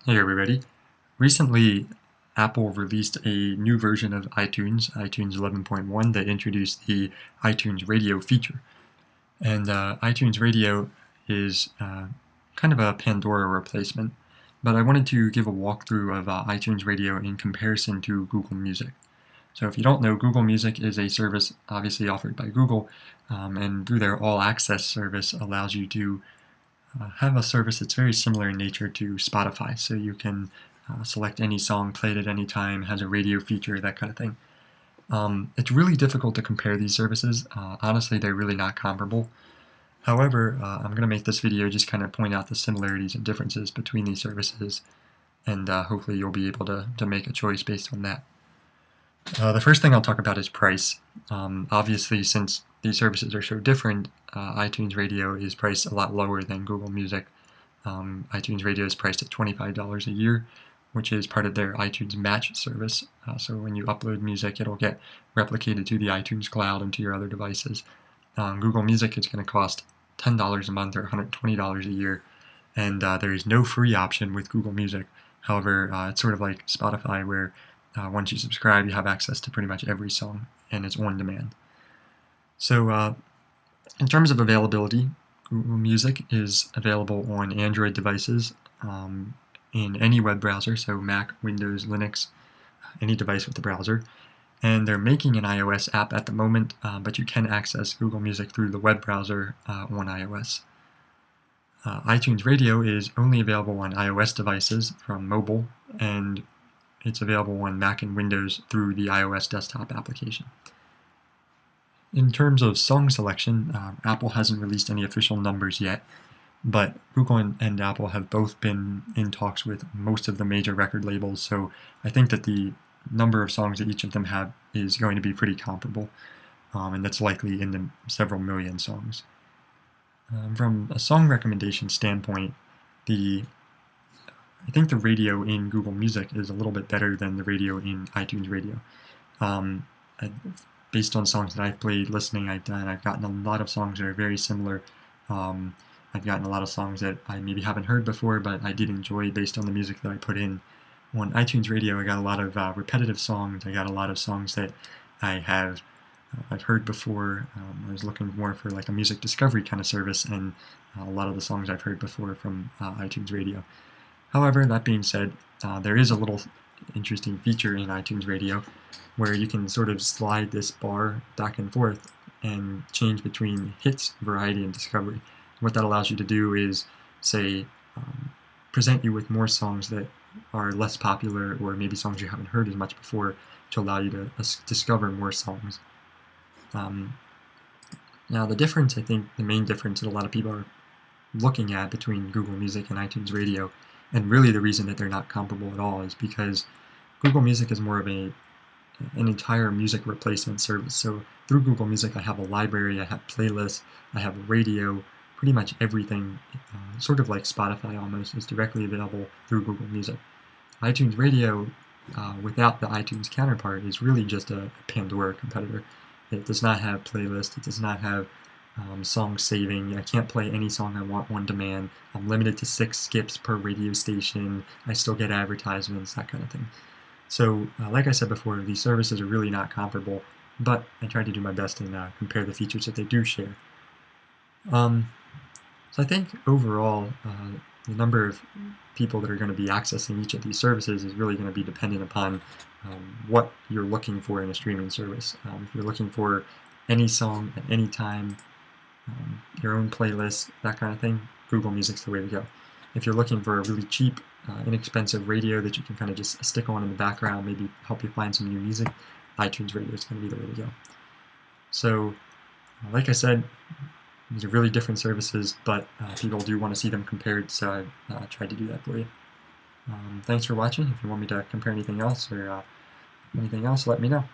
Hey everybody. Recently, Apple released a new version of iTunes 11.1, that introduced the iTunes Radio feature. And iTunes Radio is kind of a Pandora replacement, but I wanted to give a walkthrough of iTunes Radio in comparison to Google Music. So if you don't know, Google Music is a service obviously offered by Google, and through their All Access service allows you to have a service that's very similar in nature to Spotify. So you can select any song, play it at any time, has a radio feature, that kind of thing. It's really difficult to compare these services. Honestly, they're really not comparable. However, I'm going to make this video just kind of point out the similarities and differences between these services, and hopefully you'll be able to make a choice based on that. The first thing I'll talk about is price. Obviously, since these services are so different, iTunes Radio is priced a lot lower than Google Music. iTunes Radio is priced at $25 a year, which is part of their iTunes Match service. So when you upload music, it'll get replicated to the iTunes Cloud and to your other devices. Google Music is going to cost $10 a month or $120 a year, and there is no free option with Google Music. However, it's sort of like Spotify, where once you subscribe, you have access to pretty much every song, and it's on demand. So in terms of availability, Google Music is available on Android devices in any web browser, so Mac, Windows, Linux, any device with the browser. And they're making an iOS app at the moment, but you can access Google Music through the web browser on iOS. iTunes Radio is only available on iOS devices from mobile, and it's available on Mac and Windows through the iOS desktop application. In terms of song selection, Apple hasn't released any official numbers yet, but Google and Apple have both been in talks with most of the major record labels, so I think that the number of songs that each of them have is going to be pretty comparable, and that's likely in the several million songs. From a song recommendation standpoint, I think the radio in Google Music is a little bit better than the radio in iTunes Radio. Based on songs that I've played, listening I've done, I've gotten a lot of songs that are very similar. I've gotten a lot of songs that I maybe haven't heard before, but I did enjoy based on the music that I put in. On iTunes Radio, I got a lot of repetitive songs. I got a lot of songs that I've heard before. I was looking more for like a music discovery kind of service, and a lot of the songs I've heard before from iTunes Radio. However, that being said, there is a little interesting feature in iTunes Radio where you can sort of slide this bar back and forth and change between hits, variety, and discovery. What that allows you to do is, say, present you with more songs that are less popular, or maybe songs you haven't heard as much before, to allow you to discover more songs. Now the difference, I think the main difference that a lot of people are looking at between Google Music and iTunes Radio, and really the reason that they're not comparable at all, is because Google Music is more of an entire music replacement service. So through Google Music, I have a library, I have playlists, I have a radio, pretty much everything, sort of like Spotify almost, is directly available through Google Music. iTunes Radio, without the iTunes counterpart, is really just a Pandora competitor. It does not have playlists, it does not have song saving. I can't play any song I want on demand. I'm limited to 6 skips per radio station. I still get advertisements, that kind of thing. So, like I said before, these services are really not comparable, but I tried to do my best and compare the features that they do share. So I think overall, the number of people that are going to be accessing each of these services is really going to be dependent upon what you're looking for in a streaming service. If you're looking for any song at any time, your own playlist, that kind of thing, Google Music's the way to go. If you're looking for a really cheap, inexpensive radio that you can kind of just stick on in the background, maybe help you find some new music, iTunes Radio is going to be the way to go. So, like I said, these are really different services, but people do want to see them compared, so I tried to do that for you. Thanks for watching. If you want me to compare anything else or anything else, let me know.